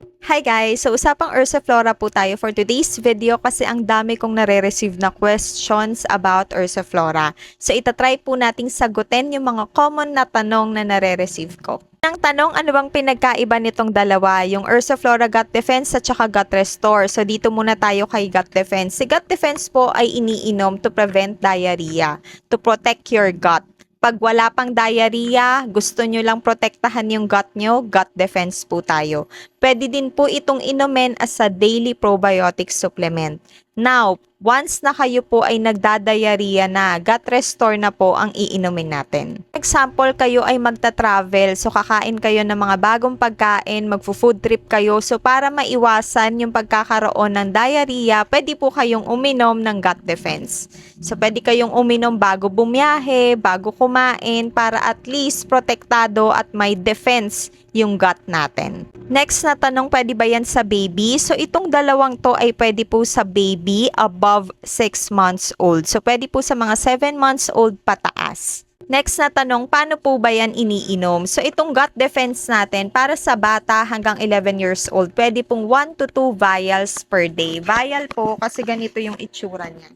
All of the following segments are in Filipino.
Hi guys! So usapang Ursiflora po tayo for today's video kasi ang dami kong nare-receive na questions about Ursiflora. So itatry po nating sagutin yung mga common na tanong na nare-receive ko. Ang tanong, ano bang pinagkaiba nitong dalawa? Yung Ursiflora Gut Defense at saka Gut Restore. So dito muna tayo kay Gut Defense. Si Gut Defense po ay iniinom to prevent diarrhea, to protect your gut. Pag wala pang diarrhea, gusto nyo lang protektahan yung gut nyo, gut defense po tayo. Pwede din po itong inumin as a daily probiotic supplement. Now, once na kayo po ay nagdadiarrhea na, gut restore na po ang iinumin natin. Example, kayo ay magta-travel, so kakain kayo ng mga bagong pagkain, magfo-food trip kayo, so para maiwasan yung pagkakaroon ng diarrhea, pwede po kayong uminom ng gut defense. So pwede kayong uminom bago bumiyahe, bago kumain, para at least protektado at may defense yung gut natin. Next na tanong, pwede ba yan sa baby? So itong dalawang to ay pwede po sa baby above 6 months old. So pwede po sa mga 7 months old pataas. Next na tanong, paano po ba yan iniinom? So itong gut defense natin para sa bata hanggang 11 years old, pwede pong 1 to 2 vials per day. Vial po kasi ganito yung itsura niya.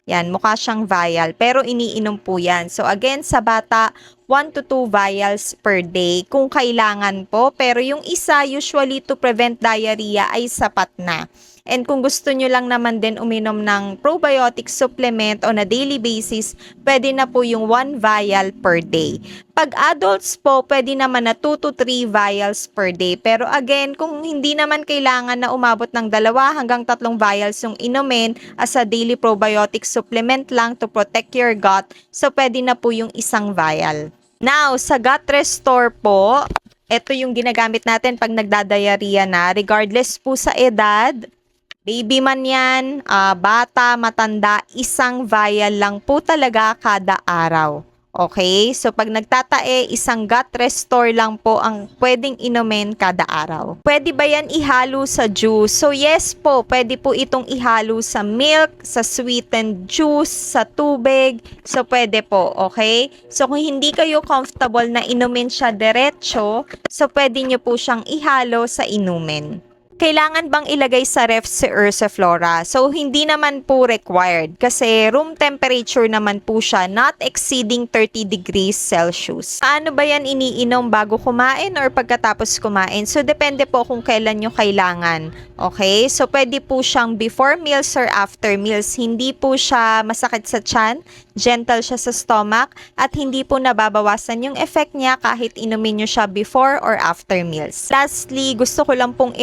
Yan, mukha siyang vial, pero iniinom po yan. So again, sa bata, 1 to 2 vials per day kung kailangan po. Pero yung isa, usually to prevent diarrhea, ay sapat na. And kung gusto nyo lang naman din uminom ng probiotic supplement on a daily basis, pwede na po yung 1 vial per day. Pag adults po, pwede naman na 2 to 3 vials per day. Pero again, kung hindi naman kailangan na umabot ng 2 hanggang 3 vials yung inumin as a daily probiotic supplement lang to protect your gut, so pwede na po yung 1 vial. Now, sa gut restore po, ito yung ginagamit natin pag nagdadiarrhea na, regardless po sa edad, baby man yan, bata, matanda, 1 vial lang po talaga kada araw. Okay? So, pag nagtatae, 1 gut restore lang po ang pwedeng inumin kada araw. Pwede ba yan ihalo sa juice? So, yes po, pwede po itong ihalo sa milk, sa sweetened juice, sa tubig. So, pwede po, okay? So, kung hindi kayo comfortable na inumin siya diretso, so pwede nyo po siyang ihalo sa inumin. Kailangan bang ilagay sa ref si Ursiflora? So, hindi naman po required kasi room temperature naman po siya, not exceeding 30 degrees Celsius. Paano ba yan iniinom bago kumain or pagkatapos kumain? So, depende po kung kailan nyo kailangan. Okay? So, pwede po siyang before meals or after meals. Hindi po siya masakit sa tiyan, gentle siya sa stomach, at hindi po nababawasan yung effect niya kahit inumin nyo siya before or after meals. Lastly, gusto ko lang pong